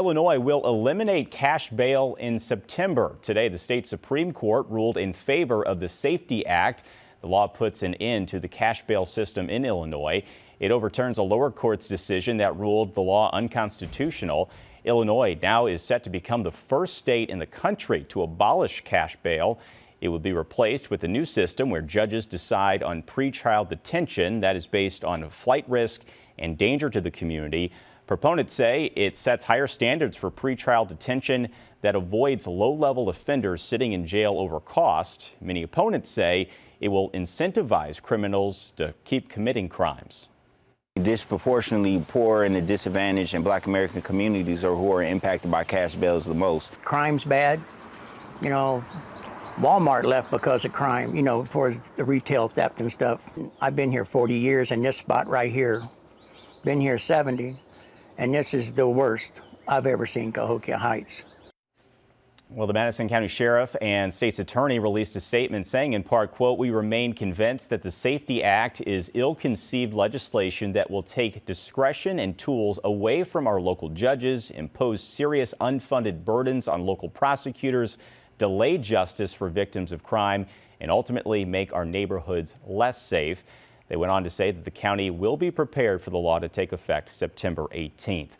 Illinois will eliminate cash bail in September. Today, the state Supreme Court ruled in favor of the SAFE-T Act. The law puts an end to the cash bail system in Illinois. It overturns a lower court's decision that ruled the law unconstitutional. Illinois now is set to become the first state in the country to abolish cash bail. It would be replaced with a new system where judges decide on pretrial detention that is based on flight risk and danger to the community. Proponents say it sets higher standards for pretrial detention that avoids low-level offenders sitting in jail over cost. Many opponents say it will incentivize criminals to keep committing crimes. Disproportionately poor and the disadvantaged and Black American communities are who are impacted by cash bails the most. Crime's bad. You know, Walmart left because of crime, you know, for the retail theft and stuff. I've been here 40 years in this spot right here. Been here 70. And this is the worst I've ever seen Cahokia Heights. Well, the Madison County Sheriff and State's Attorney released a statement saying in part, quote, "We remain convinced that the SAFE-T Act is ill-conceived legislation that will take discretion and tools away from our local judges, impose serious unfunded burdens on local prosecutors, delay justice for victims of crime, and ultimately make our neighborhoods less safe." They went on to say that the county will be prepared for the law to take effect September 18th.